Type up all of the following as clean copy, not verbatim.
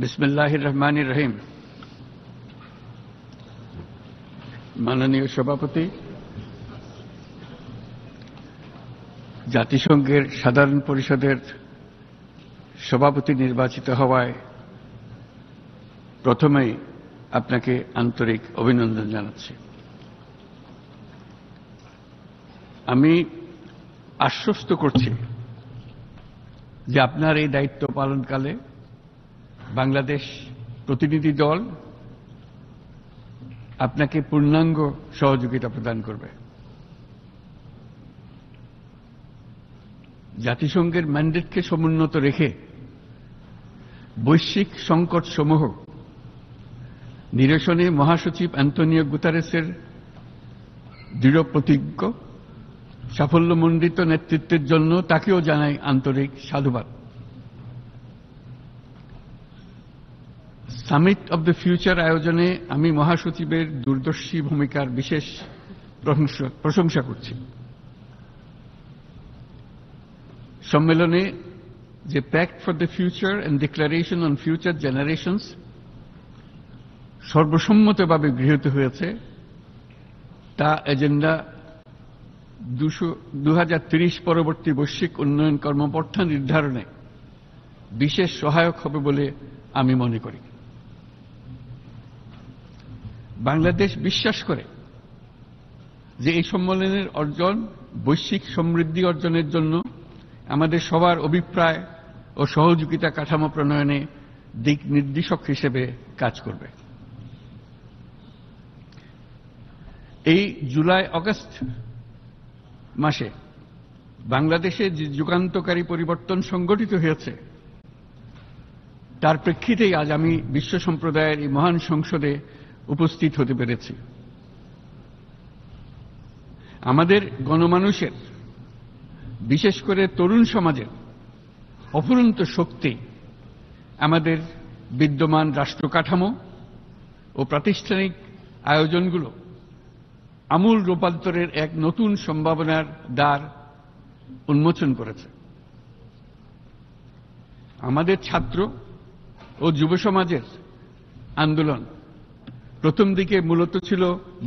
বিসমিল্লাহির রহমানির রহিম। মাননীয় সভাপতি, জাতিসংঘের সাধারণ পরিষদের সভাপতি নির্বাচিত হওয়ায় প্রথমেই আপনাকে আন্তরিক অভিনন্দন জানাচ্ছি। আমি আশ্বস্ত করছি যে আপনার এই দায়িত্ব পালনকালে বাংলাদেশ প্রতিনিধি দল আপনাকে পূর্ণাঙ্গ সহযোগিতা প্রদান করবে। জাতিসংঘের ম্যান্ডেটকে সমুন্নত রেখে বৈশ্বিক সংকটসমূহ নিরসনে মহাসচিব অ্যান্তোনিও গুতেরেসের দৃঢ় প্রতিজ্ঞ সাফল্যমণ্ডিত নেতৃত্বের জন্য তাকেও জানাই আন্তরিক সাধুবাদ। সামিট অব দ্য ফিউচার আয়োজনে আমি মহাসচিবের দূরদর্শী ভূমিকার বিশেষ প্রশংসা করছি। সম্মেলনে যে pact for the future and declaration on future generations সর্বসম্মতভাবে গৃহীত হয়েছে, তা এজেন্ডা 2030 পরবর্তী বৈশ্বিক উন্নয়ন কর্মপন্থা নির্ধারণে বিশেষ সহায়ক হবে বলে আমি মনে করি। বাংলাদেশ বিশ্বাস করে যে এই সম্মেলনের অর্জন বৈশ্বিক সমৃদ্ধি অর্জনের জন্য আমাদের সবার অভিপ্রায় ও সহযোগিতা কাঠামো প্রণয়নে দিক নির্দেশক হিসেবে কাজ করবে। এই জুলাই আগস্ট মাসে বাংলাদেশে যে যুগান্তকারী পরিবর্তন সংঘটিত হয়েছে তার প্রেক্ষিতেই আজ আমি বিশ্ব সম্প্রদায়ের এই মহান সংসদে উপস্থিত হতে পেরেছি। আমাদের গণমানুষের, বিশেষ করে তরুণ সমাজের অফুরন্ত শক্তি আমাদের বিদ্যমান রাষ্ট্র কাঠামো ও প্রাতিষ্ঠানিক আয়োজনগুলো আমূল রূপান্তরের এক নতুন সম্ভাবনার দ্বার উন্মোচন করেছে। আমাদের ছাত্র ও যুব সমাজের আন্দোলন প্রথম দিকে মূলত ছিল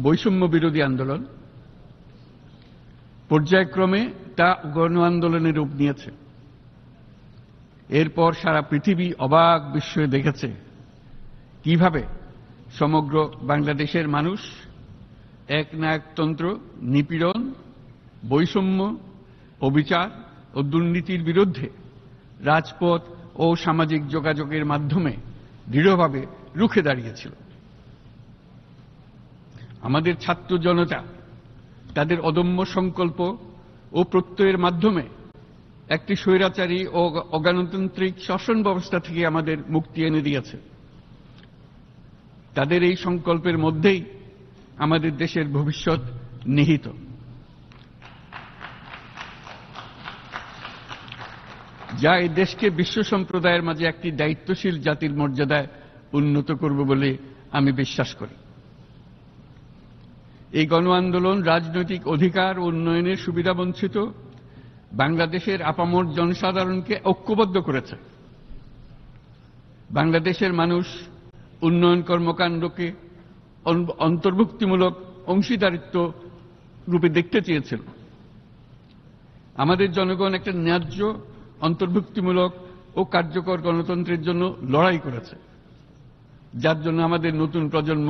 বৈষম্য বিরোধী আন্দোলন, পর্যায়ক্রমে তা গণ আন্দোলনের রূপ নিয়েছে। এরপর সারা পৃথিবী অবাক বিস্ময়ে দেখেছে কিভাবে সমগ্র বাংলাদেশের মানুষ একনায়কতন্ত্র, নিপীড়ন, বৈষম্য, অবিচার ও দুর্নীতির বিরুদ্ধে রাজপথ ও সামাজিক যোগাযোগের মাধ্যমে দৃঢ়ভাবে রুখে দাঁড়িয়েছিল। আমাদের ছাত্র জনতা তাদের অদম্য সংকল্প ও প্রত্যয়ের মাধ্যমে একটি স্বৈরাচারী ও অগণতান্ত্রিক শাসন ব্যবস্থা থেকে আমাদের মুক্তি এনে দিয়েছে। তাদের এই সংকল্পের মধ্যেই আমাদের দেশের ভবিষ্যৎ নিহিত। যা এই দেশকে বিশ্ব সম্প্রদায়ের মাঝে একটি দায়িত্বশীল জাতির মর্যাদায় উন্নত করবে বলে আমি বিশ্বাস করি। এই গণ আন্দোলন রাজনৈতিক অধিকার ও উন্নয়নের সুবিধাবঞ্চিত বাংলাদেশের আপামর জনসাধারণকে ঐক্যবদ্ধ করেছে। বাংলাদেশের মানুষ উন্নয়ন কর্মকাণ্ডকে অন্তর্ভুক্তিমূলক অংশীদারিত্ব রূপে দেখতে চেয়েছিল। আমাদের জনগণ একটা ন্যায্য, অন্তর্ভুক্তিমূলক ও কার্যকর গণতন্ত্রের জন্য লড়াই করেছে, যার জন্য আমাদের নতুন প্রজন্ম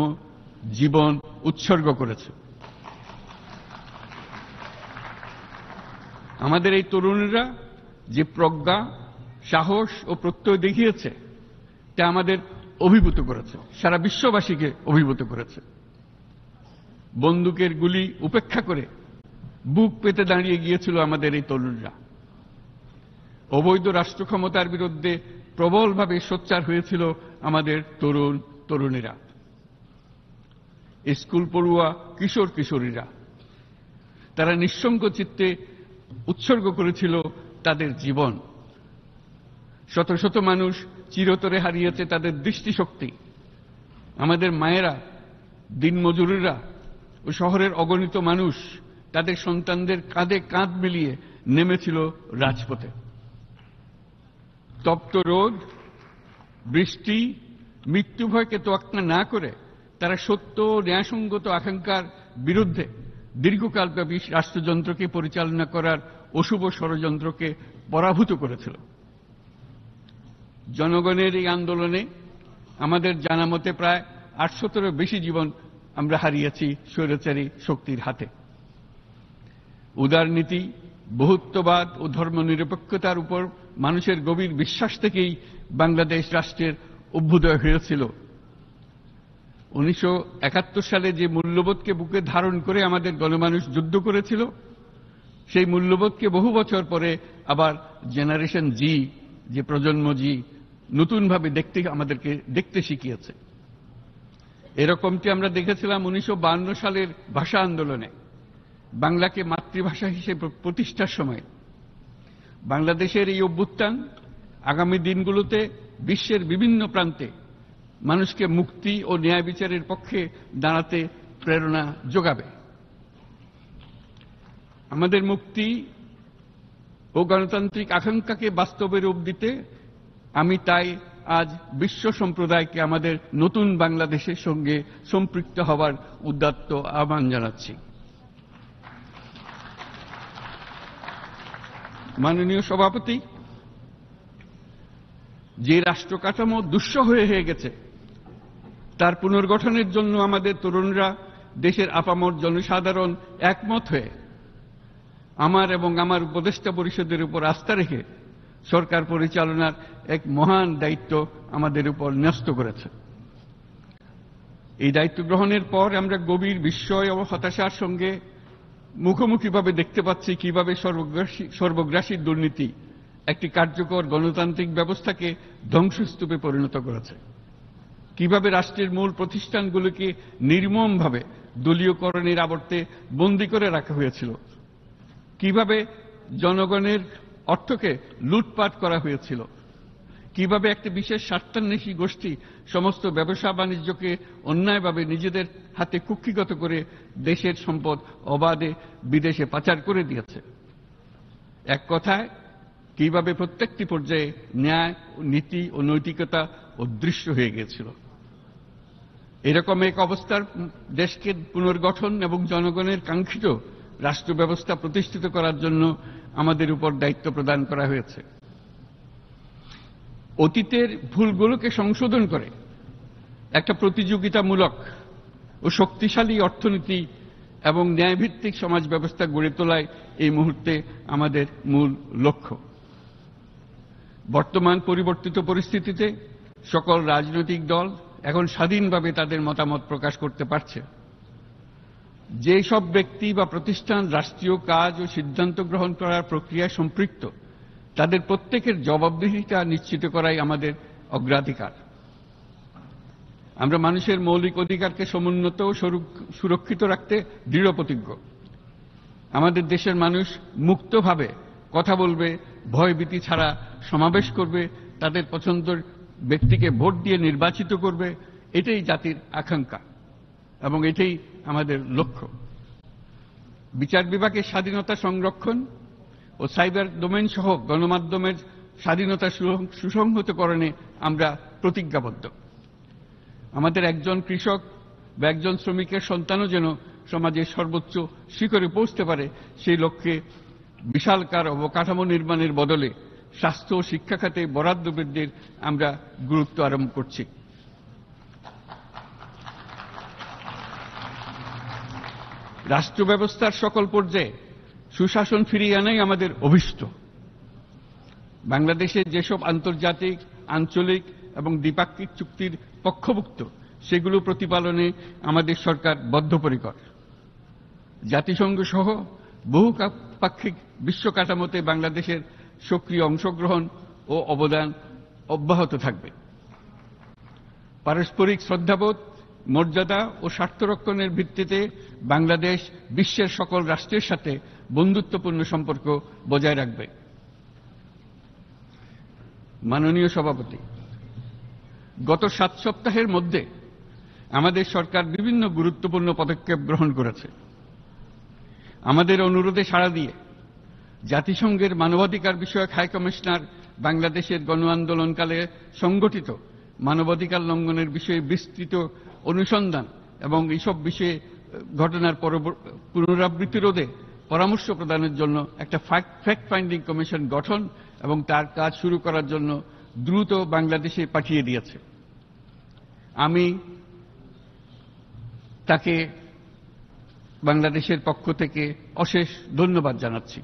জীবন উৎসর্গ করেছে। আমাদের এই তরুণীরা যে প্রজ্ঞা, সাহস ও প্রত্যয় দেখিয়েছে তা আমাদের অভিভূত করেছে, সারা বিশ্ববাসীকে অভিভূত করেছে। বন্দুকের গুলি উপেক্ষা করে বুক পেতে দাঁড়িয়ে গিয়েছিল আমাদের এই তরুণরা। অবৈধ রাষ্ট্র ক্ষমতার বিরুদ্ধে প্রবলভাবে সোচ্চার হয়েছিল আমাদের তরুণ তরুণীরা। স্কুল পড়ুয়া কিশোর কিশোরীরা তারা নিঃসঙ্গ চিত্তে উৎসর্গ করেছিল তাদের জীবন। শত শত মানুষ চিরতরে হারিয়েছে তাদের দৃষ্টিশক্তি। আমাদের মায়েরা, দিনমজুরেরা ও শহরের অগণিত মানুষ তাদের সন্তানদের কাঁধে কাঁধ মিলিয়ে নেমেছিল রাজপথে। তপ্ত রোদ বৃষ্টি, মৃত্যু ভয়কে তোয়াক্কা না করে তারা সত্য ও ন্যায়সঙ্গত আকাঙ্ক্ষার বিরুদ্ধে দীর্ঘকালব্যাপী রাষ্ট্রযন্ত্রকে পরিচালনা করার অশুভ ষড়যন্ত্রকে পরাভূত করেছিল। জনগণের এই আন্দোলনে আমাদের জানা মতে প্রায় 800-এরও বেশি জীবন আমরা হারিয়েছি স্বৈরাচারী শক্তির হাতে। উদারনীতি, বহুত্ববাদ ও ধর্মনিরপেক্ষতার উপর মানুষের গভীর বিশ্বাস থেকেই বাংলাদেশ রাষ্ট্রের অভ্যুদয় হয়েছিল। 1971 সালে যে মূল্যবোধকে বুকে ধারণ করে আমাদের গণমানুষ যুদ্ধ করেছিল, সেই মূল্যবোধকে বহু বছর পরে আবার জেনারেশন জি, যে প্রজন্ম জি, নতুনভাবে আমাদেরকে দেখতে শিখিয়েছে। এরকমটি আমরা দেখেছিলাম 1952 সালের ভাষা আন্দোলনে, বাংলাকে মাতৃভাষা হিসেবে প্রতিষ্ঠার সময়। বাংলাদেশের এই অভ্যুত্থান আগামী দিনগুলোতে বিশ্বের বিভিন্ন প্রান্তে মানুষকে মুক্তি ও ন্যায় বিচারের পক্ষে দাঁড়াতে প্রেরণা যোগাবে। আমাদের মুক্তি ও গণতান্ত্রিক আকাঙ্ক্ষাকে বাস্তবে রূপ দিতে আমি তাই আজ বিশ্ব সম্প্রদায়কে আমাদের নতুন বাংলাদেশের সঙ্গে সম্পৃক্ত হওয়ার উদাত্ত আহ্বান জানাচ্ছি। মাননীয় সভাপতি, যে রাষ্ট্র কাঠামো দুঃসহ হয়ে গেছে তার পুনর্গঠনের জন্য আমাদের তরুণরা, দেশের আপামর জনসাধারণ একমত হয়ে আমার এবং আমার উপদেষ্টা পরিষদের উপর আস্থা রেখে সরকার পরিচালনার এক মহান দায়িত্ব আমাদের উপর ন্যস্ত করেছে। এই দায়িত্ব গ্রহণের পর আমরা গভীর বিস্ময় ও হতাশার সঙ্গে মুখোমুখিভাবে দেখতে পাচ্ছি কিভাবে সর্বগ্রাসী দুর্নীতি একটি কার্যকর গণতান্ত্রিক ব্যবস্থাকে ধ্বংসস্তূপে পরিণত করেছে, কিভাবে রাষ্ট্রের মূল প্রতিষ্ঠানগুলোকে নির্মমভাবে দলীয়করণের আবর্তে বন্দী করে রাখা হয়েছিল, কিভাবে জনগণের অর্থকে লুটপাট করা হয়েছিল, কিভাবে একটি বিশেষ স্বার্থান্বেষী গোষ্ঠী সমস্ত ব্যবসা বাণিজ্যকে অন্যায়ভাবে নিজেদের হাতে কুক্ষিগত করে দেশের সম্পদ অবাধে বিদেশে পাচার করে দিয়েছে। এক কথায়, কিভাবে প্রত্যেকটি পর্যায়ে ন্যায়, নীতি ও নৈতিকতা অদৃশ্য হয়ে গিয়েছিল। এরকম এক অবস্থার দেশকে পুনর্গঠন এবং জনগণের কাঙ্ক্ষিত রাষ্ট্র ব্যবস্থা প্রতিষ্ঠিত করার জন্য আমাদের উপর দায়িত্ব প্রদান করা হয়েছে। অতীতের ভুলগুলোকে সংশোধন করে একটা প্রতিযোগিতামূলক ও শক্তিশালী অর্থনীতি এবং ন্যায়ভিত্তিক সমাজ ব্যবস্থা গড়ে তোলাই এই মুহূর্তে আমাদের মূল লক্ষ্য। বর্তমান পরিবর্তিত পরিস্থিতিতে সকল রাজনৈতিক দল এখন স্বাধীনভাবে তাদের মতামত প্রকাশ করতে পারছে। যে সব ব্যক্তি বা প্রতিষ্ঠান রাষ্ট্রীয় কাজ ও সিদ্ধান্ত গ্রহণ করার প্রক্রিয়ায় সম্পৃক্ত, তাদের প্রত্যেকের জবাবদিহিতা নিশ্চিত করাই আমাদের অগ্রাধিকার। আমরা মানুষের মৌলিক অধিকারকে সমুন্নত ও সুরক্ষিত রাখতে দৃঢ়প্রতিজ্ঞ। আমাদের দেশের মানুষ মুক্তভাবে কথা বলবে, ভয়ভীতি ছাড়া সমাবেশ করবে, তাদের পছন্দের ব্যক্তিকে ভোট দিয়ে নির্বাচিত করবে, এটাই জাতির আকাঙ্ক্ষা এবং এটাই আমাদের লক্ষ্য। বিচার বিভাগের স্বাধীনতা সংরক্ষণ ও সাইবার ডোমেইন সহ গণমাধ্যমের স্বাধীনতা সুসংহতকরণে আমরা প্রতিজ্ঞাবদ্ধ। আমাদের একজন কৃষক বা একজন শ্রমিকের সন্তানও যেন সমাজের সর্বোচ্চ শিখরে পৌঁছতে পারে, সেই লক্ষ্যে বিশালকার অবকাঠামো নির্মাণের বদলে স্বাস্থ্য ও শিক্ষা খাতে বরাদ্দ বৃদ্ধির আমরা গুরুত্ব আরোপ করছি। রাষ্ট্র ব্যবস্থার সকল পর্যায়ে সুশাসন ফিরিয়ে আনাই আমাদের অভীষ্ট। বাংলাদেশের যেসব আন্তর্জাতিক, আঞ্চলিক এবং দ্বিপাক্ষিক চুক্তির পক্ষভুক্ত, সেগুলো প্রতিপালনে আমাদের সরকার বদ্ধপরিকর। জাতিসংঘ সহ বহুপাক্ষিক বিশ্ব কাঠামোতে বাংলাদেশের সক্রিয় অংশগ্রহণ ও অবদান অব্যাহত থাকবে। পারস্পরিক শ্রদ্ধাবোধ, মর্যাদা ও স্বার্থরক্ষণের ভিত্তিতে বাংলাদেশ বিশ্বের সকল রাষ্ট্রের সাথে বন্ধুত্বপূর্ণ সম্পর্ক বজায় রাখবে। মাননীয় সভাপতি, গত 7 সপ্তাহের মধ্যে আমাদের সরকার বিভিন্ন গুরুত্বপূর্ণ পদক্ষেপ গ্রহণ করেছে। আমাদের অনুরোধে সাড়া দিয়ে জাতিসংঘের মানবাধিকার বিষয়ক হাই কমিশনার বাংলাদেশের গণ আন্দোলনকালে সংগঠিত মানবাধিকার লঙ্ঘনের বিষয়ে বিস্তৃত অনুসন্ধান এবং এইসব বিষয়ে ঘটনার পুনরাবৃত্তি রোধে পরামর্শ প্রদানের জন্য একটা ফ্যাক্ট ফাইন্ডিং কমিশন গঠন এবং তার কাজ শুরু করার জন্য দ্রুত বাংলাদেশে পাঠিয়ে দিয়েছে। আমি তাকে বাংলাদেশের পক্ষ থেকে অশেষ ধন্যবাদ জানাচ্ছি।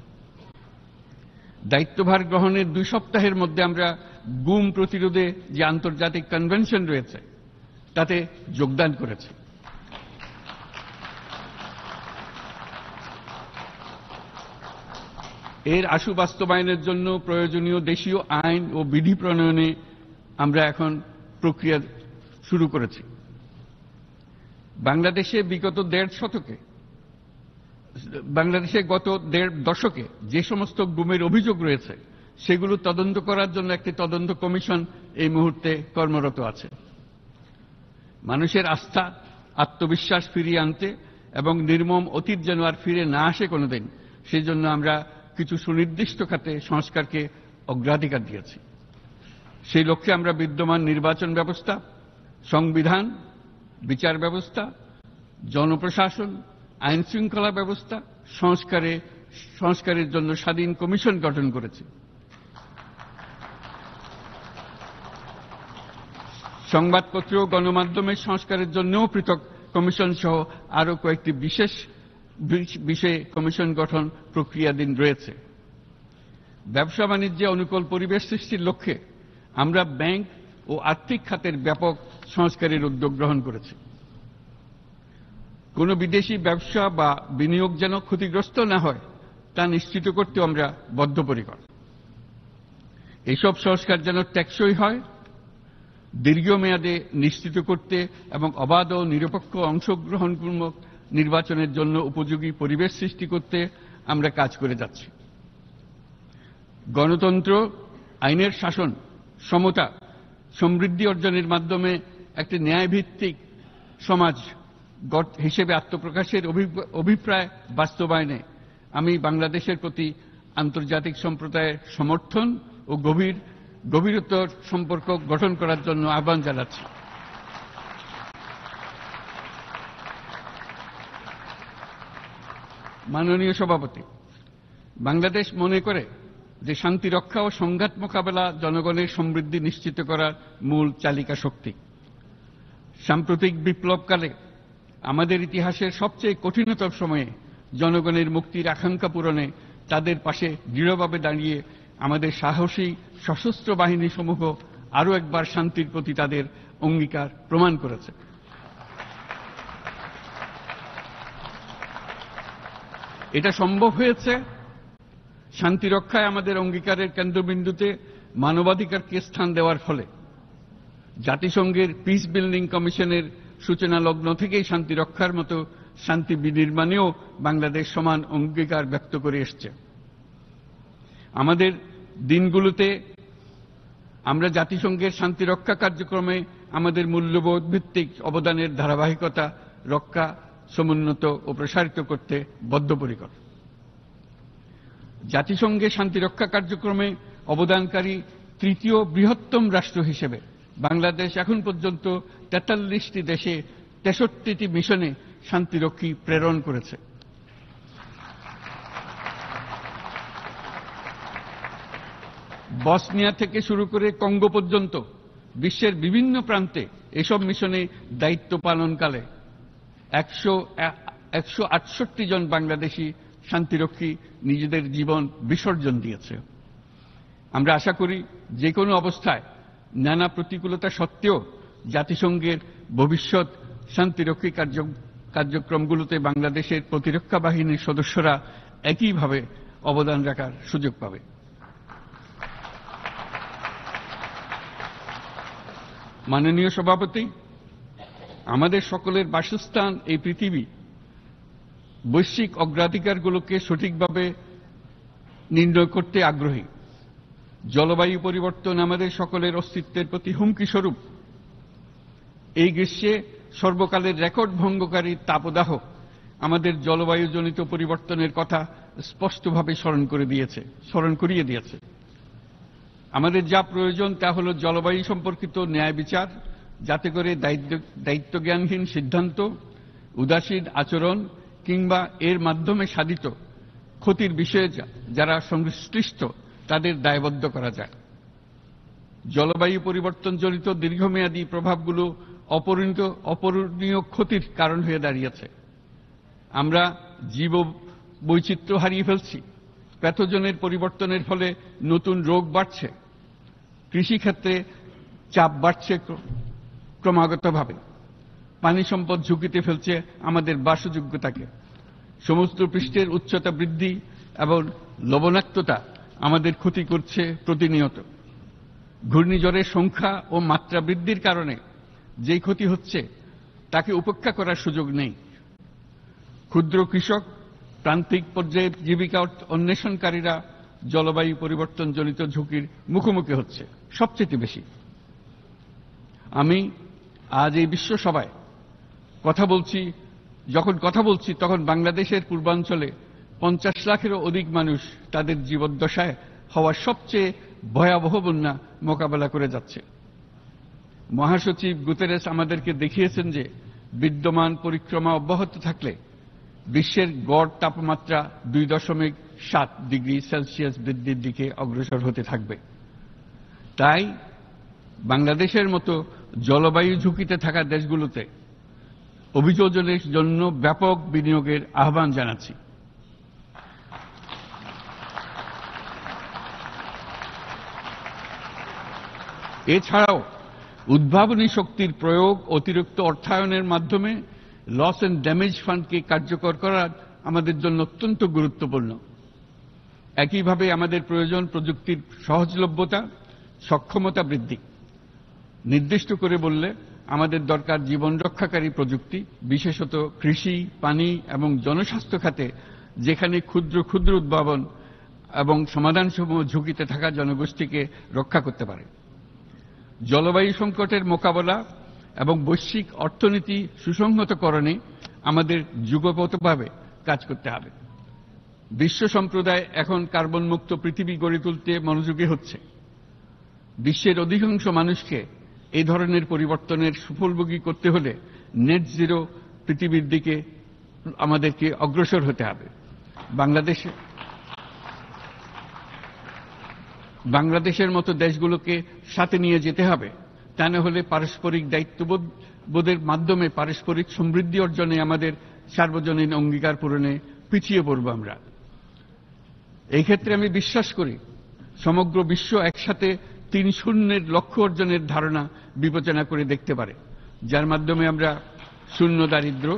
দায়িত্বভার গ্রহণের 2 সপ্তাহের মধ্যে আমরা গুম প্রতিরোধে যে আন্তর্জাতিক কনভেনশন রয়েছে তাতে যোগদান করেছি। এর আশু বাস্তবায়নের জন্য প্রয়োজনীয় দেশীয় আইন ও বিধি প্রণয়নে আমরা এখন প্রক্রিয়া শুরু করেছি। বাংলাদেশে গত দেড় দশকে যে সমস্ত গুমের অভিযোগ রয়েছে সেগুলো তদন্ত করার জন্য একটি তদন্ত কমিশন এই মুহূর্তে কর্মরত আছে। মানুষের আস্থা, আত্মবিশ্বাস ফিরিয়ে আনতে এবং নির্মম অতীত যেন আর ফিরে না আসে কোনোদিন, সেই জন্য আমরা কিছু সুনির্দিষ্ট খাতে সংস্কারকে অগ্রাধিকার দিয়েছি। সেই লক্ষ্যে আমরা বিদ্যমান নির্বাচন ব্যবস্থা, সংবিধান, বিচার ব্যবস্থা, জনপ্রশাসন, আইন শৃঙ্খলা ব্যবস্থা সংস্কারের জন্য স্বাধীন কমিশন গঠন করেছি। সংবাদপত্র ও গণমাধ্যমের সংস্কারের জন্যও পৃথক কমিশন সহ আরো কয়েকটি বিশেষ বিষয়ে কমিশন গঠন প্রক্রিয়াধীন রয়েছে। ব্যবসা বাণিজ্যে অনুকূল পরিবেশ সৃষ্টির লক্ষ্যে আমরা ব্যাংক ও আর্থিক খাতের ব্যাপক সংস্কারের উদ্যোগ গ্রহণ করেছি। কোনো বিদেশি ব্যবসা বা বিনিয়োগ যেন ক্ষতিগ্রস্ত না হয় তা নিশ্চিত করতে আমরা বদ্ধপরিকর। এইসব সংস্কার যেন টেকসই হয়, দীর্ঘমেয়াদে নিশ্চিত করতে এবং অবাধ ও নিরপেক্ষ অংশগ্রহণমূলক নির্বাচনের জন্য উপযোগী পরিবেশ সৃষ্টি করতে আমরা কাজ করে যাচ্ছি। গণতন্ত্র, আইনের শাসন, সমতা, সমৃদ্ধি অর্জনের মাধ্যমে একটি ন্যায়ভিত্তিক সমাজ হিসেবে আত্মপ্রকাশের অভিপ্রায় বাস্তবায়নে আমি বাংলাদেশের প্রতি আন্তর্জাতিক সম্প্রদায়ের সমর্থন ও গভীরতর সম্পর্ক গঠন করার জন্য আহ্বান জানাচ্ছি। মাননীয় সভাপতি, বাংলাদেশ মনে করে যে শান্তি রক্ষা ও সংঘাত মোকাবেলা জনগণের সমৃদ্ধি নিশ্চিত করার মূল চালিকা শক্তি। সাম্প্রতিক বিপ্লবকালে আমাদের ইতিহাসের সবচেয়ে কঠিনতম সময়ে জনগণের মুক্তির আকাঙ্ক্ষা পূরণে তাদের পাশে দৃঢ়ভাবে দাঁড়িয়ে আমাদের সাহসী সশস্ত্র বাহিনী সমূহ আরো একবার শান্তির প্রতি তাদের অঙ্গীকার প্রমাণ করেছে। এটা সম্ভব হয়েছে শান্তি রক্ষায় আমাদের অঙ্গীকারের কেন্দ্রবিন্দুতে মানবাধিকারকে স্থান দেওয়ার ফলে। জাতিসংঘের পিস বিল্ডিং কমিশনের সূচনা লগ্ন থেকেই শান্তি রক্ষার মতো শান্তি বিনির্মাণেও বাংলাদেশ সমান অঙ্গীকার ব্যক্ত করে এসছে। আমাদের দিনগুলোতে আমরা জাতিসংঘের শান্তি রক্ষা কার্যক্রমে আমাদের মূল্যবোধ ভিত্তিক অবদানের ধারাবাহিকতা রক্ষা, সমুন্নত ও প্রসারিত করতে বদ্ধপরিকর। জাতিসংঘের শান্তি রক্ষা কার্যক্রমে অবদানকারী তৃতীয় বৃহত্তম রাষ্ট্র হিসেবে বাংলাদেশ এখন পর্যন্ত 43টি দেশে 63টি মিশনে শান্তিরক্ষী প্রেরণ করেছে। বসনিয়া থেকে শুরু করে কঙ্গো পর্যন্ত বিশ্বের বিভিন্ন প্রান্তে এসব মিশনে দায়িত্ব পালনকালে 168 জন বাংলাদেশি শান্তিরক্ষী নিজেদের জীবন বিসর্জন দিয়েছে। আমরা আশা করি যে কোনো অবস্থায় নানা প্রতিকূলতা সত্ত্বেও জাতিসংঘের ভবিষ্যৎ শান্তিরক্ষী কার্যক্রমগুলোতে বাংলাদেশের প্রতিরক্ষা বাহিনীর সদস্যরা একইভাবে অবদান রাখার সুযোগ পাবে। মাননীয় সভাপতি, আমাদের সকলের বাসস্থান এই পৃথিবী বৈশ্বিক অগ্রাধিকারগুলোকে সঠিকভাবে নির্ণয় করতে আগ্রহী। জলবায়ু পরিবর্তন আমাদের সকলের অস্তিত্বের প্রতি হুমকি স্বরূপ। এই গ্রীষ্মে সর্বকালের রেকর্ড ভঙ্গকারী তাপদাহ আমাদের জলবায়ুজনিত পরিবর্তনের কথা স্পষ্টভাবে স্মরণ করিয়ে দিয়েছে। আমাদের যা প্রয়োজন তা হল জলবায়ু সম্পর্কিত ন্যায় বিচার, যাতে করে দায়িত্বজ্ঞানহীন সিদ্ধান্ত, উদাসীন আচরণ কিংবা এর মাধ্যমে সাধিত ক্ষতির বিষয়ে যারা সংশ্লিষ্ট তাদের দায়বদ্ধ করা যায়। জলবায়ু পরিবর্তনজনিত দীর্ঘমেয়াদী প্রভাবগুলো অপূরণীয় ক্ষতির কারণ হয়ে দাঁড়িয়েছে। আমরা জীব বৈচিত্র্য হারিয়ে ফেলছি, প্যাথোজেনের পরিবর্তনের ফলে নতুন রোগ বাড়ছে, কৃষিক্ষেত্রে চাপ বাড়ছে ক্রমাগতভাবে, পানি সম্পদ ঝুঁকিতে ফেলছে আমাদের বাসযোগ্যতাকে, সমুদ্র পৃষ্ঠের উচ্চতা বৃদ্ধি এবং লবণাক্ততা আমাদের ক্ষতি করছে প্রতিনিয়ত। ঘূর্ণিঝড়ের সংখ্যা ও মাত্রা বৃদ্ধির কারণে যেই ক্ষতি হচ্ছে তাকে উপেক্ষা করার সুযোগ নেই। ক্ষুদ্র কৃষক, প্রান্তিক পর্যায়ে জীবিকা অন্বেষণকারীরা জলবায়ু পরিবর্তনজনিত ঝুঁকির মুখোমুখি হচ্ছে সবচেয়ে বেশি। আমি আজ এই বিশ্ব সভায় যখন কথা বলছি তখন বাংলাদেশের পূর্বাঞ্চলে 50 লাখেরও অধিক মানুষ তাদের জীবদ্দশায় হওয়া সবচেয়ে ভয়াবহ বন্যা মোকাবেলা করে যাচ্ছে। মহাসচিব গুতেরেস আমাদেরকে দেখিয়েছেন যে বিদ্যমান পরিক্রমা অব্যাহত থাকলে বিশ্বের গড় তাপমাত্রা 2.7 ডিগ্রি সেলসিয়াস বৃদ্ধির দিকে অগ্রসর হতে থাকবে। তাই বাংলাদেশের মতো জলবায়ু ঝুঁকিতে থাকা দেশগুলোতে অভিযোজনের জন্য ব্যাপক বিনিয়োগের আহ্বান জানাচ্ছি। এছাড়াও উদ্ভাবনী শক্তির প্রয়োগ, অতিরিক্ত অর্থায়নের মাধ্যমে লস এন্ড ড্যামেজ ফান্ডকে কার্যকর করা আমাদের জন্য অত্যন্ত গুরুত্বপূর্ণ। একইভাবে আমাদের প্রয়োজন প্রযুক্তির সহজলভ্যতা, সক্ষমতা বৃদ্ধি। নির্দিষ্ট করে বললে আমাদের দরকার জীবন রক্ষাকারী প্রযুক্তি, বিশেষত কৃষি, পানি এবং জনস্বাস্থ্য খাতে, যেখানে ক্ষুদ্র ক্ষুদ্র উদ্ভাবন এবং সমাধানসমূহ ঝুঁকিতে থাকা জনগোষ্ঠীকে রক্ষা করতে পারে। জলবায়ু সংকটের মোকাবেলা এবং বৈশ্বিক অর্থনীতি সুসংহতকরণে আমাদের যুগপৎভাবে কাজ করতে হবে। বিশ্ব সম্প্রদায় এখন কার্বন মুক্ত পৃথিবী গড়ে তুলতে মনোযোগী হচ্ছে। বিশ্বের অধিকাংশ মানুষকে এই ধরনের পরিবর্তনের সুফলভোগী করতে হলে নেট জিরো পৃথিবীর দিকে আমাদেরকে অগ্রসর হতে হবে। বাংলাদেশের মতো দেশগুলোকে সাথে নিয়ে যেতে হবে। তা না হলে পারস্পরিক দায়িত্ববোধের মাধ্যমে পারস্পরিক সমৃদ্ধি অর্জনে আমাদের সার্বজনীন অঙ্গীকার পূরণে পিছিয়ে পড়ব আমরা। এই ক্ষেত্রে আমি বিশ্বাস করি সমগ্র বিশ্ব একসাথে 3-0 লক্ষ্য অর্জনের ধারণা বিবেচনা করে দেখতে পারে, যার মাধ্যমে আমরা শূন্য দারিদ্র্য,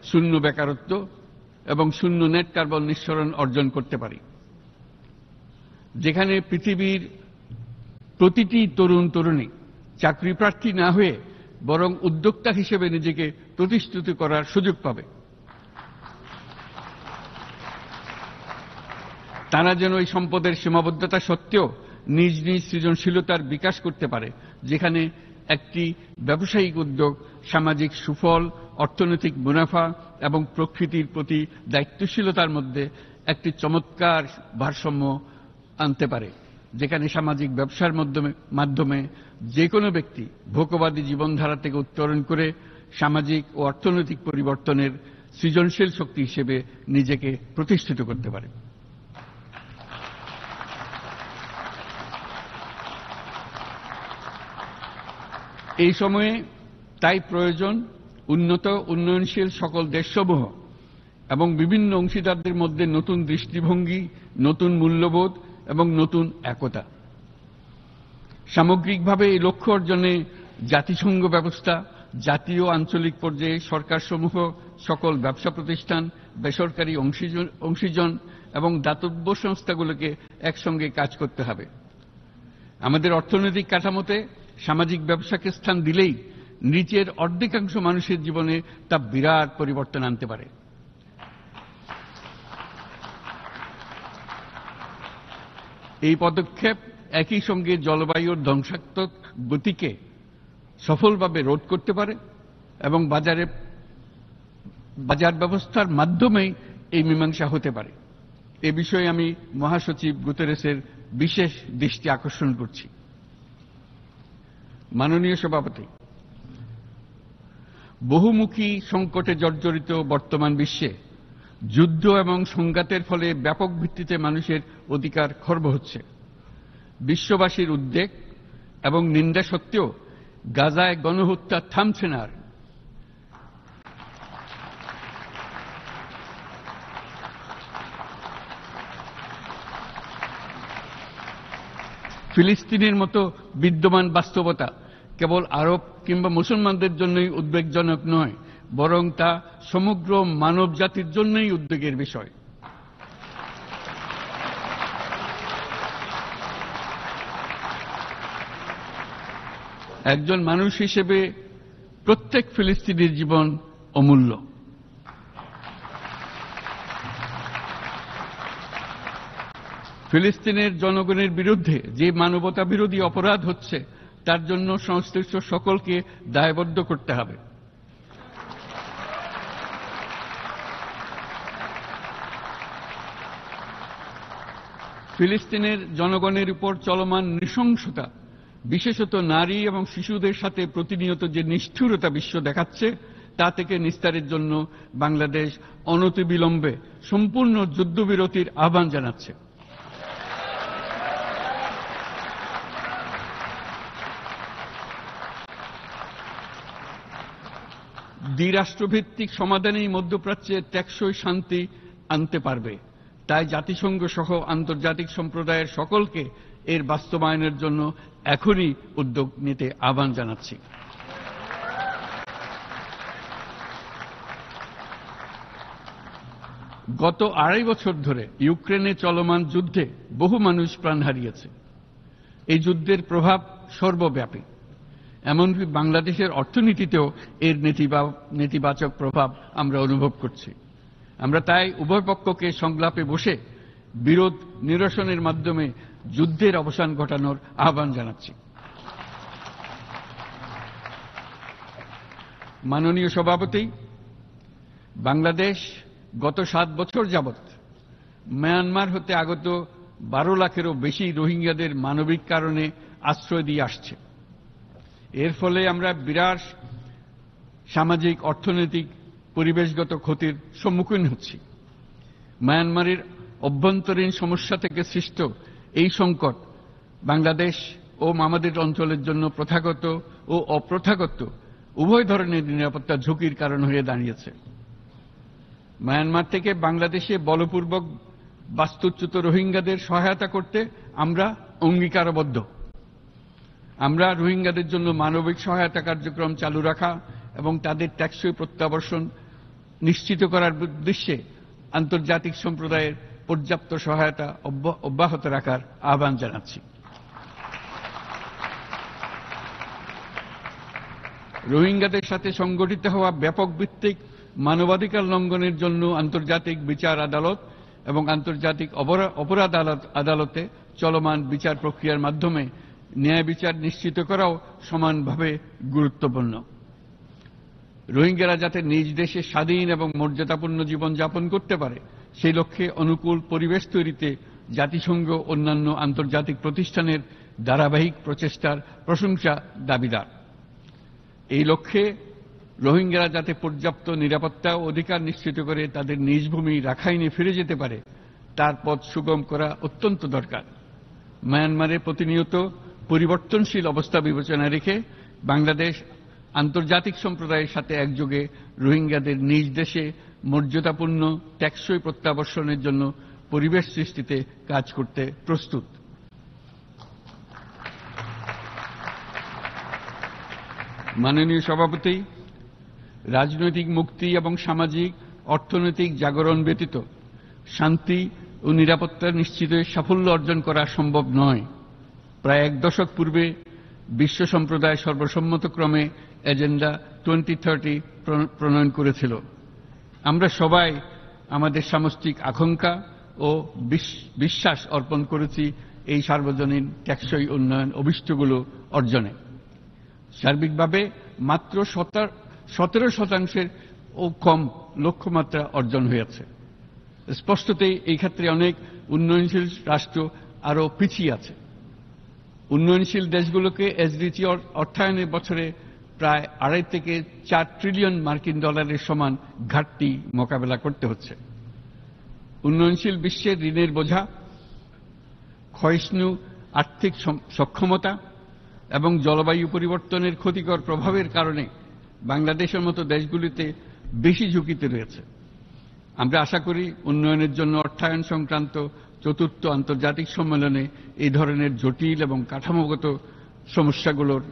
শূন্য বেকারত্ব এবং শূন্য নেট কার্বন নিঃসরণ অর্জন করতে পারি। যেখানে পৃথিবীর প্রতিটি তরুণ তরুণী চাকরি প্রার্থী না হয়ে বরং উদ্যোক্তা হিসেবে নিজেকে প্রতিষ্ঠিত করার সুযোগ পাবে। তারা যেন এই সম্পদের সীমাবদ্ধতা সত্ত্বেও নিজ নিজ সৃজনশীলতার বিকাশ করতে পারে, যেখানে একটি ব্যবসায়িক উদ্যোগ সামাজিক সুফল, অর্থনৈতিক মুনাফা এবং প্রকৃতির প্রতি দায়িত্বশীলতার মধ্যে একটি চমৎকার ভারসাম্য আনতে পারে, যেখানে সামাজিক ব্যবসার মাধ্যমে যে কোনো ব্যক্তি ভোগবাদী জীবনধারা থেকে উত্তরণ করে সামাজিক ও অর্থনৈতিক পরিবর্তনের সৃজনশীল শক্তি হিসেবে নিজেকে প্রতিষ্ঠিত করতে পারে। এই সময়ে তাই প্রয়োজন উন্নত উন্নয়নশীল সকল দেশসমূহ এবং বিভিন্ন অংশীদারদের মধ্যে নতুন দৃষ্টিভঙ্গি, নতুন মূল্যবোধ এবং নতুন একতা। সামগ্রিকভাবে এই লক্ষ্য অর্জনে জাতিসংঘ ব্যবস্থা, জাতীয় আঞ্চলিক পর্যায়ে সরকারসমূহ, সকল ব্যবসা প্রতিষ্ঠান, বেসরকারি অংশীজন এবং দাতব্য সংস্থাগুলোকে একসঙ্গে কাজ করতে হবে। আমাদের অর্থনৈতিক কাঠামোতে সামাজিক ব্যবসাকে স্থান দিলেই নিচের অর্ধেকাংশ মানুষের জীবনে তা বিরাট পরিবর্তন আনতে পারে। এই পদক্ষেপ একই সঙ্গে জলবায়ুর ধ্বংসাত্মক গতিকে সফলভাবে রোধ করতে পারে এবং বাজার ব্যবস্থার মাধ্যমেই এই মীমাংসা হতে পারে। এ বিষয়ে আমি মহাসচিব গুতেরেসের বিশেষ দৃষ্টি আকর্ষণ করছি। মাননীয় সভাপতি, বহুমুখী সংকটে জর্জরিত বর্তমান বিশ্বে যুদ্ধ এবং সংঘাতের ফলে ব্যাপক ভিত্তিতে মানুষের অধিকার খর্ব হচ্ছে। বিশ্ববাসীর উদ্বেগ এবং নিন্দা সত্ত্বেও গাজায় গণহত্যা থামছে না। ফিলিস্তিনের মতো বিদ্যমান বাস্তবতা কেবল আরব কিংবা মুসলমানদের জন্যই উদ্বেগজনক নয়, বরং তা সমগ্র মানব জাতির জন্যই উদ্বেগের বিষয়। একজন মানুষ হিসেবে প্রত্যেক ফিলিস্তিনির জীবন অমূল্য। ফিলিস্তিনের জনগণের বিরুদ্ধে যে মানবতা বিরোধী অপরাধ হচ্ছে তার জন্য সংশ্লিষ্ট সকলকে দায়বদ্ধ করতে হবে। ফিলিস্তিনের জনগণের উপর চলমান নৃশংসতা, বিশেষত নারী এবং শিশুদের সাথে প্রতিনিয়ত যে নিষ্ঠুরতা বিশ্ব দেখাচ্ছে, তা থেকে নিস্তারের জন্য বাংলাদেশ অনতিবিলম্বে সম্পূর্ণ যুদ্ধবিরতির আহ্বান জানাচ্ছে। দ্বিরাষ্ট্রভিত্তিক সমাধানেই মধ্যপ্রাচ্যে টেকসই শান্তি আনতে পারবে। তাই জাতিসংঘ সহ আন্তর্জাতিক সম্প্রদায়ের সকলকে এর বাস্তবায়নের জন্য এখনই উদ্যোগ নিতে আহ্বান জানাচ্ছি। গত 2.5 বছর ধরে ইউক্রেনে চলমান যুদ্ধে বহু মানুষ প্রাণ হারিয়েছে। এই যুদ্ধের প্রভাব সর্বব্যাপী, এমনকি বাংলাদেশের অর্থনীতিতেও এর নেতিবাচক প্রভাব আমরা অনুভব করছি। আমরা তাই উভয় পক্ষকে সংলাপে বসে বিরোধ নিরসনের মাধ্যমে যুদ্ধের অবসান ঘটানোর আহ্বান জানাচ্ছি। মাননীয় সভাপতি, বাংলাদেশ গত 7 বছর যাবৎ মায়ানমার হতে আগত 12 লাখেরও বেশি রোহিঙ্গাদের মানবিক কারণে আশ্রয় দিয়ে আসছে। এর ফলে আমরা বিরাট সামাজিক, অর্থনৈতিক, পরিবেশগত ক্ষতির সম্মুখীন হচ্ছি। মায়ানমারের অভ্যন্তরীণ সমস্যা থেকে সৃষ্ট এই সংকট বাংলাদেশ ও আমাদের অঞ্চলের জন্য প্রথাগত ও অপ্রথাগত উভয় ধরনের নিরাপত্তা ঝুঁকির কারণ হয়ে দাঁড়িয়েছে। মায়ানমার থেকে বাংলাদেশে বলপূর্বক বাস্তুচ্যুত রোহিঙ্গাদের সহায়তা করতে আমরা অঙ্গীকারবদ্ধ। আমরা রোহিঙ্গাদের জন্য মানবিক সহায়তা কার্যক্রম চালু রাখা এবং তাদের টেকসই প্রত্যাবর্তন নিশ্চিত করার উদ্দেশ্যে আন্তর্জাতিক সম্প্রদায়ের পর্যাপ্ত সহায়তা অব্যাহত রাখার আহ্বান জানাচ্ছি। রোহিঙ্গাদের সাথে সংগঠিত হওয়া ব্যাপক ভিত্তিক মানবাধিকার লঙ্ঘনের জন্য আন্তর্জাতিক বিচার আদালত এবং আন্তর্জাতিক অপরাধ আদালতে চলমান বিচার প্রক্রিয়ার মাধ্যমে ন্যায় বিচার নিশ্চিত করাও সমানভাবে গুরুত্বপূর্ণ। রোহিঙ্গারা যাতে নিজ দেশে স্বাধীন এবং মর্যাদাপূর্ণ জীবন যাপন করতে পারে, সেই লক্ষ্যে অনুকূল পরিবেশ তৈরিতে জাতিসংঘ অন্যান্য আন্তর্জাতিক প্রতিষ্ঠানের ধারাবাহিক প্রচেষ্টার প্রশংসা দাবিদার। এই লক্ষ্যে রোহিঙ্গারা যাতে পর্যাপ্ত নিরাপত্তা ও অধিকার নিশ্চিত করে তাদের নিজ ভূমি রাখাইনে ফিরে যেতে পারে, তার পথ সুগম করা অত্যন্ত দরকার। মায়ানমারে প্রতিনিয়ত পরিবর্তনশীল অবস্থা বিবেচনা রেখে বাংলাদেশ আন্তর্জাতিক সম্প্রদায়ের সাথে একযোগে রোহিঙ্গাদের নিজ দেশে মর্যাদাপূর্ণ টেকসই প্রত্যাবর্তনের জন্য পরিবেশ সৃষ্টিতে কাজ করতে প্রস্তুত। মাননীয় সভাপতি, রাজনৈতিক মুক্তি এবং সামাজিক অর্থনৈতিক জাগরণ ব্যতীত শান্তি ও নিরাপত্তা নিশ্চিতে সাফল্য অর্জন করা সম্ভব নয়। প্রায় 1 দশক পূর্বে বিশ্ব সম্প্রদায় সর্বসম্মতক্রমে এজেন্ডা 2030 প্রণয়ন করেছিল। আমরা সবাই আমাদের সামষ্টিক আকাঙ্ক্ষা ও বিশ্বাস অর্পণ করেছি এই সার্বজনীন টেকসই উন্নয়ন অভিষ্টগুলো অর্জনে। সার্বিকভাবে মাত্র 17% ও কম লক্ষ্যমাত্রা অর্জন হয়েছে। স্পষ্টতই এই ক্ষেত্রে অনেক উন্নয়নশীল রাষ্ট্র আরো পিছিয়ে আছে। উন্নয়নশীল দেশগুলোকে এসডিজি অর্থায়নের বছরে প্রায় 2.5 থেকে 4 ট্রিলিয়ন মার্কিন ডলারের সমান ঘাটতি মোকাবেলা করতে হচ্ছে। উন্নয়নশীল বিশ্বের ঋণের বোঝা, ক্ষয়িষ্ণু আর্থিক সক্ষমতা এবং জলবায়ু পরিবর্তনের ক্ষতিকর প্রভাবের কারণে বাংলাদেশের মতো দেশগুলিতে বেশি ঝুঁকিতে রয়েছে। আমরা আশা করি উন্নয়নের জন্য অর্থায়ন সংক্রান্ত চতুর্থ আন্তর্জাতিক সম্মেলনে এই ধরনের জটিল এবং কাঠামোগত সমস্যাগুলোর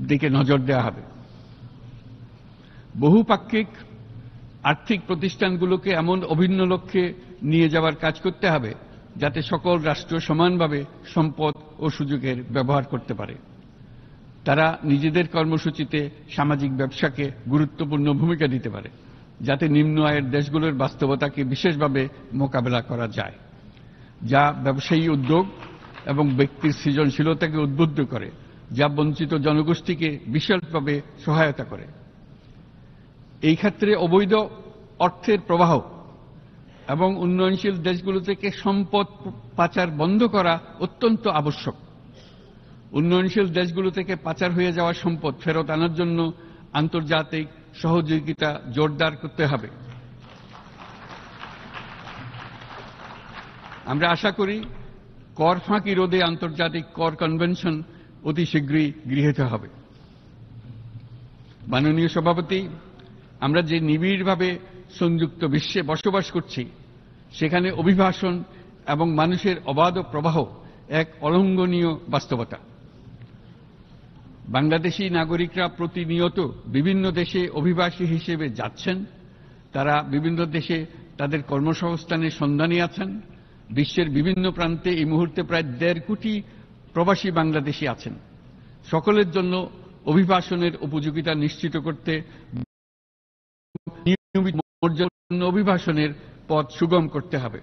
দিকে নজর দেওয়া হবে। বহুপাক্ষিক আর্থিক প্রতিষ্ঠানগুলোকে এমন অভিন্ন লক্ষ্যে নিয়ে যাওয়ার কাজ করতে হবে যাতে সকল রাষ্ট্র সমানভাবে সম্পদ ও সুযোগের ব্যবহার করতে পারে। তারা নিজেদের কর্মসূচিতে সামাজিক ব্যবসাকে গুরুত্বপূর্ণ ভূমিকা দিতে পারে, যাতে নিম্ন আয়ের দেশগুলোর বাস্তবতাকে বিশেষভাবে মোকাবেলা করা যায়, যা ব্যবসায়ী উদ্যোগ এবং ব্যক্তির সৃজনশীলতাকে উদ্বুদ্ধ করে, যা বঞ্চিত জনগোষ্ঠীকে বিশালভাবে সহায়তা করে। এই ক্ষেত্রে অবৈধ অর্থের প্রবাহ এবং উন্নয়নশীল দেশগুলো থেকে সম্পদ পাচার বন্ধ করা অত্যন্ত আবশ্যক। উন্নয়নশীল দেশগুলো থেকে পাচার হয়ে যাওয়া সম্পদ ফেরত আনার জন্য আন্তর্জাতিক সহযোগিতা জোরদার করতে হবে। আমরা আশা করি কর ফাঁকি রোধে আন্তর্জাতিক কর কনভেনশন অতি শীঘ্রই গৃহীত হবে। মাননীয় সভাপতি, আমরা যে নিবিড়ভাবে সংযুক্ত বিশ্বে বসবাস করছি, সেখানে অভিবাসন এবং মানুষের অবাধ প্রবাহ এক অলঙ্ঘনীয় বাস্তবতা। বাংলাদেশী নাগরিকরা প্রতিনিয়ত বিভিন্ন দেশে অভিবাসী হিসেবে যাচ্ছেন। তারা বিভিন্ন দেশে তাদের কর্মসংস্থানের সন্ধানে আছেন। বিশ্বের বিভিন্ন প্রান্তে এই মুহূর্তে প্রায় 1.5 কোটি প্রবাসী বাংলাদেশী আছেন। সকলের জন্য অভিবাসনের উপযোগিতা নিশ্চিত করতে নিয়মিত অভিবাসনের পথ সুগম করতে হবে।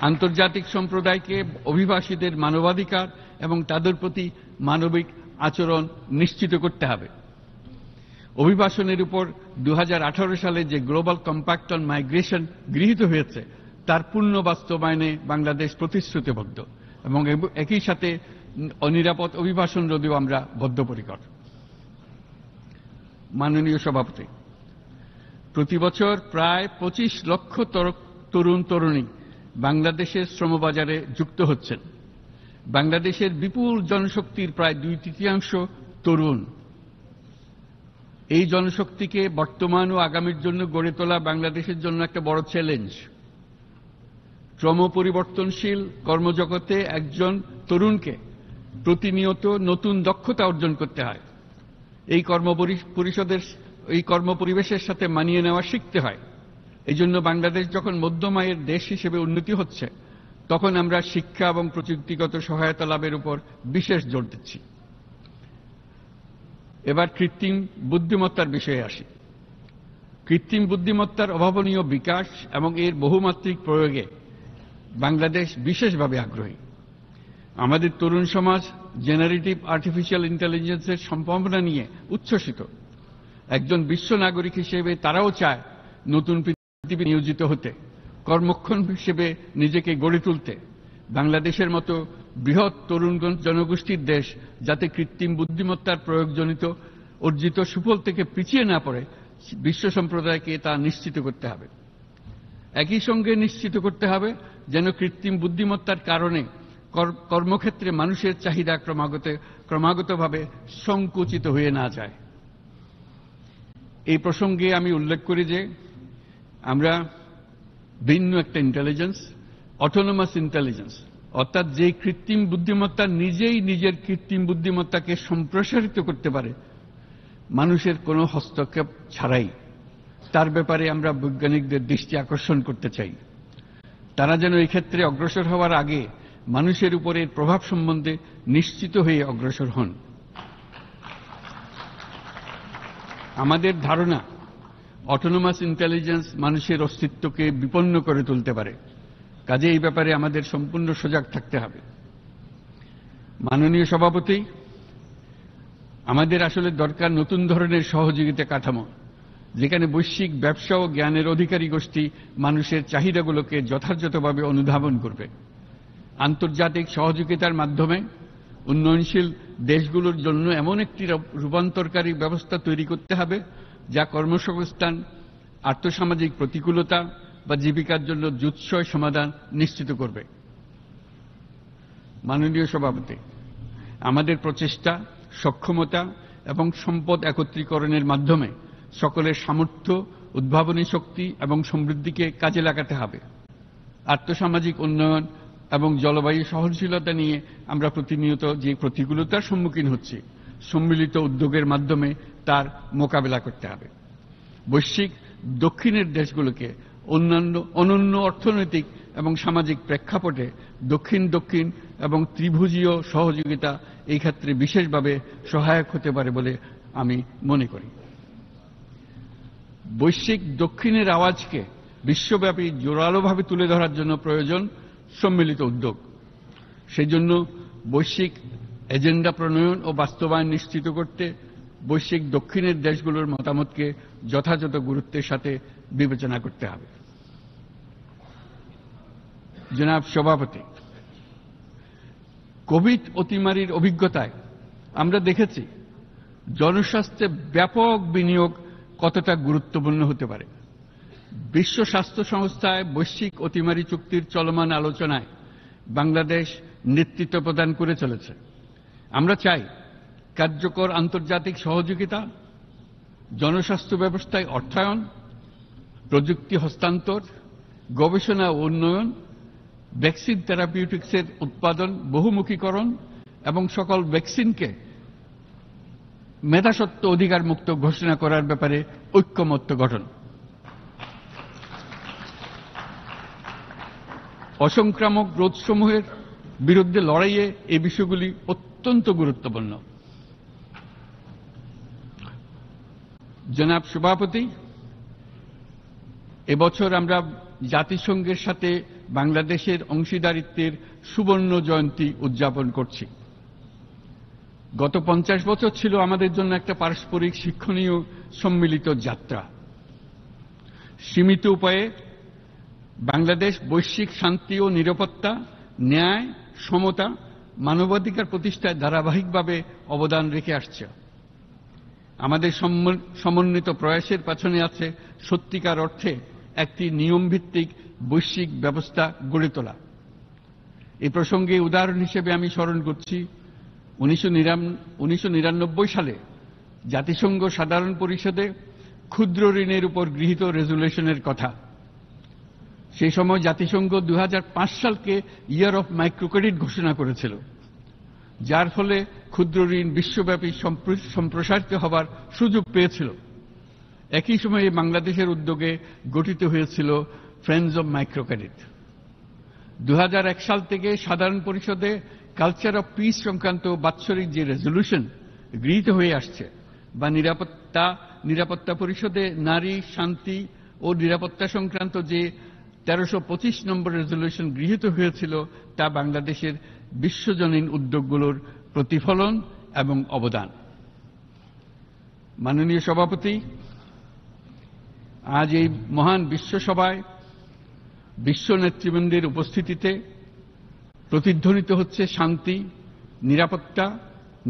আন্তর্জাতিক সম্প্রদায়কে অভিবাসীদের মানবাধিকার এবং তাদের প্রতি মানবিক আচরণ নিশ্চিত করতে হবে। অভিবাসনের উপর 2018 সালে যে গ্লোবাল কম্প্যাক্ট অন মাইগ্রেশন গৃহীত হয়েছে, তার পূর্ণ বাস্তবায়নে বাংলাদেশ প্রতিশ্রুতিবদ্ধ এবং একই সাথে অনিরাপদ অভিবাসন রোধেও আমরা বদ্ধপরিকর। মাননীয় সভাপতি, প্রতি বছর প্রায় 25 লক্ষ তরুণ তরুণী বাংলাদেশের শ্রমবাজারে যুক্ত হচ্ছেন। বাংলাদেশের বিপুল জনশক্তির প্রায় 2/3 তরুণ। এই জনশক্তিকে বর্তমান ও আগামীর জন্য গড়ে তোলা বাংলাদেশের জন্য একটা বড় চ্যালেঞ্জ। ক্রমপরিবর্তনশীল কর্মজগতে একজন তরুণকে প্রতিনিয়ত নতুন দক্ষতা অর্জন করতে হয়। এই কর্মপরিবেশের সাথে মানিয়ে নেওয়া শিখতে হয়। এই জন্য বাংলাদেশ যখন মধ্যম আয়ের দেশ হিসেবে উন্নতি হচ্ছে, তখন আমরা শিক্ষা এবং প্রযুক্তিগত সহায়তা লাভের উপর বিশেষ জোর দিচ্ছি। এবার কৃত্রিম বুদ্ধিমত্তার বিষয়ে আসি। কৃত্রিম বুদ্ধিমত্তার অভাবনীয় বিকাশ এবং এর বহুমাত্রিক প্রয়োগে বাংলাদেশ বিশেষভাবে আগ্রহী। আমাদের তরুণ সমাজ জেনারেটিভ আর্টিফিশিয়াল ইন্টেলিজেন্সের সম্ভাবনা নিয়ে উচ্ছ্বসিত। একজন বিশ্ব নাগরিক হিসেবে তারাও চায় নতুন পৃথিবী নিয়োজিত হতে, কর্মক্ষম হিসেবে নিজেকে গড়ে তুলতে। বাংলাদেশের মতো বৃহৎ তরুণ জনগোষ্ঠীর দেশ যাতে কৃত্রিম বুদ্ধিমত্তার প্রয়োগজনিত অর্জিত সুফল থেকে পিছিয়ে না পড়ে, বিশ্ব সম্প্রদায়কে তা নিশ্চিত করতে হবে। একই সঙ্গে নিশ্চিত করতে হবে যেন কৃত্রিম বুদ্ধিমত্তার কারণে কর্মক্ষেত্রে মানুষের চাহিদা ক্রমাগতভাবে সংকুচিত হয়ে না যায়। এই প্রসঙ্গে আমি উল্লেখ করি যে আমরা ভিন্ন একটা ইন্টেলিজেন্স, অটোনোমাস ইন্টেলিজেন্স, অর্থাৎ যে কৃত্রিম বুদ্ধিমত্তা নিজেই নিজের কৃত্রিম বুদ্ধিমত্তাকে সম্প্রসারিত করতে পারে মানুষের কোনো হস্তক্ষেপ ছাড়াই, তার ব্যাপারে আমরা বৈজ্ঞানিকদের দৃষ্টি আকর্ষণ করতে চাই। তারা যেন এই ক্ষেত্রে অগ্রসর হওয়ার আগে মানুষের উপরে প্রভাব সম্বন্ধে নিশ্চিত হয়ে অগ্রসর হন। আমাদের ধারণা অটোনোমাস ইন্টেলিজেন্স মানুষের অস্তিত্বকে বিপন্ন করে তুলতে পারে। কাজে এই ব্যাপারে আমাদের সম্পূর্ণ সজাগ থাকতে হবে। মাননীয় সভাপতি, আমাদের আসলে দরকার নতুন ধরনের সহযোগিতা কাঠামো, যেখানে বৈশ্বিক ব্যবসা ও জ্ঞানের অধিকারী গোষ্ঠী মানুষের চাহিদাগুলোকে যথাযথভাবে অনুধাবন করবে। আন্তর্জাতিক সহযোগিতার মাধ্যমে উন্নয়নশীল দেশগুলোর জন্য এমন একটি রূপান্তরকারী ব্যবস্থা তৈরি করতে হবে যা কর্মসংস্থান, আর্থসামাজিক প্রতিকূলতা বা জীবিকার জন্য যুৎসয় সমাধান নিশ্চিত করবে। মাননীয় সভাপতি, আমাদের প্রচেষ্টা, সক্ষমতা এবং সম্পদ একত্রীকরণের মাধ্যমে সকলের সামর্থ্য, উদ্ভাবনী শক্তি এবং সমৃদ্ধিকে কাজে লাগাতে হবে। আর্থসামাজিক উন্নয়ন এবং জলবায়ু সহনশীলতা নিয়ে আমরা প্রতিনিয়ত যে প্রতিকূলতার সম্মুখীন হচ্ছি, সম্মিলিত উদ্যোগের মাধ্যমে তার মোকাবেলা করতে হবে। বৈশ্বিক দক্ষিণের দেশগুলোকে অনন্য অর্থনৈতিক এবং সামাজিক প্রেক্ষাপটে দক্ষিণ দক্ষিণ এবং ত্রিভুজীয় সহযোগিতা এই ক্ষেত্রে বিশেষভাবে সহায়ক হতে পারে বলে আমি মনে করি। বৈশ্বিক দক্ষিণের আওয়াজকে বিশ্বব্যাপী জোরালোভাবে তুলে ধরার জন্য প্রয়োজন সম্মিলিত উদ্যোগ। সেই জন্য বৈশ্বিক এজেন্ডা প্রণয়ন ও বাস্তবায়ন নিশ্চিত করতে বৈশ্বিক দক্ষিণের দেশগুলোর মতামতকে যথাযথ গুরুত্বের সাথে বিবেচনা করতে হবে। জনাব সভাপতি, কোভিড অতিমারির অভিজ্ঞতায় আমরা দেখেছি জনস্বাস্থ্যে ব্যাপক বিনিয়োগ কতটা গুরুত্বপূর্ণ হতে পারে। বিশ্ব স্বাস্থ্য সংস্থায় বৈশ্বিক অতিমারি চুক্তির চলমান আলোচনায় বাংলাদেশ নেতৃত্ব প্রদান করে চলেছে। আমরা চাই কার্যকর আন্তর্জাতিক সহযোগিতা, জনস্বাস্থ্য ব্যবস্থায় অর্থায়ন, প্রযুক্তি হস্তান্তর, গবেষণা ও উন্নয়ন, ভ্যাকসিন থেরাপিউটিক্সের উৎপাদন বহুমুখীকরণ এবং সকল ভ্যাকসিনকে মেধাস্বত্ব অধিকার মুক্ত ঘোষণা করার ব্যাপারে ঐক্যমত্য গঠন। অসংক্রামক রোগসমূহের বিরুদ্ধে লড়াইয়ে এই বিষয়গুলি অত্যন্ত গুরুত্বপূর্ণ। জনাব সভাপতি, এবছর আমরা জাতিসংঘের সাথে বাংলাদেশের অংশীদারিত্বের সুবর্ণ জয়ন্তী উদযাপন করছি। গত 50 বছর ছিল আমাদের জন্য একটা পারস্পরিক শিক্ষণীয় সম্মিলিত যাত্রা। সীমিত উপায়ে বাংলাদেশ বৈশ্বিক শান্তি ও নিরাপত্তা, ন্যায়, সমতা, মানবাধিকার প্রতিষ্ঠায় ধারাবাহিকভাবে অবদান রেখে আসছে। আমাদের সমন্বিত প্রয়াসের পেছনে আছে সত্যিকার অর্থে একটি নিয়মভিত্তিক বৈশ্বিক ব্যবস্থা গড়ে তোলা। এই প্রসঙ্গে উদাহরণ হিসেবে আমি স্মরণ করছি 1999 সালে জাতিসংঘ সাধারণ পরিষদে ক্ষুদ্র ঋণের উপর গৃহীত রেজুলেশনের কথা। সেই সময় জাতিসংঘ 2005 সালকে ইয়ার অফ মাইক্রোক্রেডিট ঘোষণা করেছিল, যার ফলে ক্ষুদ্র ঋণ বিশ্বব্যাপী সম্প্রসারিত হবার সুযোগ পেয়েছিল। একই সময়ে বাংলাদেশের উদ্যোগে গঠিত হয়েছিল ফ্রেন্ডস অব মাইক্রোক্রেডিট। 2001 সাল থেকে সাধারণ পরিষদে কালচার অফ পিস সংক্রান্ত বাৎসরিক যে রেজলিউশন গৃহীত হয়ে আসছে, বা নিরাপত্তা পরিষদে নারী, শান্তি ও নিরাপত্তা সংক্রান্ত যে 1325 নম্বর রেজলিউশন গৃহীত হয়েছিল, তা বাংলাদেশের বিশ্বজনীন উদ্যোগগুলোর প্রতিফলন এবং অবদান। মাননীয় সভাপতি, আজ এই মহান বিশ্বসভায় বিশ্ব নেতৃবৃন্দের উপস্থিতিতে প্রতিধ্বনিত হচ্ছে শান্তি, নিরাপত্তা,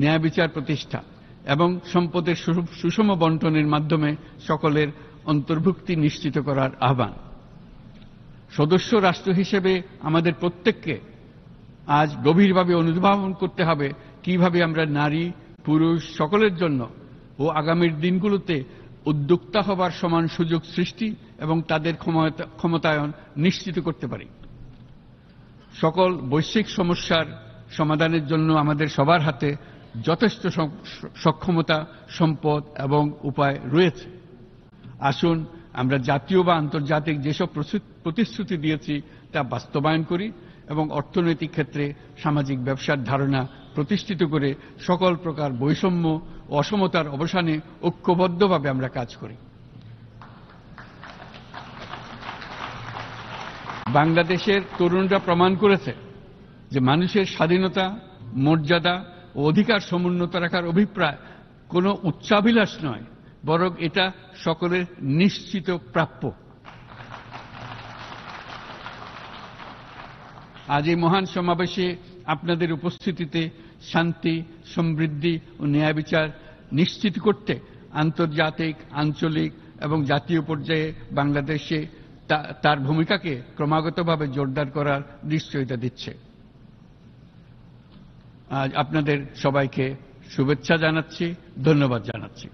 ন্যায় বিচার প্রতিষ্ঠা এবং সম্পদের সুষম বন্টনের মাধ্যমে সকলের অন্তর্ভুক্তি নিশ্চিত করার আহ্বান। সদস্য রাষ্ট্র হিসেবে আমাদের প্রত্যেককে আজ গভীরভাবে অনুধাবন করতে হবে কিভাবে আমরা নারী, পুরুষ সকলের জন্য ও আগামীর দিনগুলোতে উদ্যোক্তা হবার সমান সুযোগ সৃষ্টি এবং তাদের ক্ষমতায়ন নিশ্চিত করতে পারি। সকল বৈশ্বিক সমস্যার সমাধানের জন্য আমাদের সবার হাতে যথেষ্ট সক্ষমতা, সম্পদ এবং উপায় রয়েছে। আসুন আমরা জাতীয় বা আন্তর্জাতিক যেসব প্রতিশ্রুতি দিয়েছি তা বাস্তবায়ন করি এবং অর্থনৈতিক ক্ষেত্রে সামাজিক ব্যবসার ধারণা প্রতিষ্ঠিত করে সকল প্রকার বৈষম্য ও অসমতার অবসানে ঐক্যবদ্ধভাবে আমরা কাজ করি। বাংলাদেশের তরুণরা প্রমাণ করেছে যে মানুষের স্বাধীনতা, মর্যাদা ও অধিকার সমুন্নত রাখার অভিপ্রায় কোনো উচ্চাভিলাষ নয়, বরং এটা সকলের নিশ্চিত প্রাপ্য। আজ এই মহান সমাবেশে আপনাদের উপস্থিতিতে শান্তি, সমৃদ্ধি ও ন্যায় বিচার নিশ্চিত করতে আন্তর্জাতিক, আঞ্চলিক এবং জাতীয় পর্যায়ে বাংলাদেশে তার ভূমিকাকে ক্রমাগতভাবে জোরদার করার নিশ্চয়তা দিচ্ছে। আজ আপনাদের সবাইকে শুভেচ্ছা জানাচ্ছি, ধন্যবাদ জানাচ্ছি।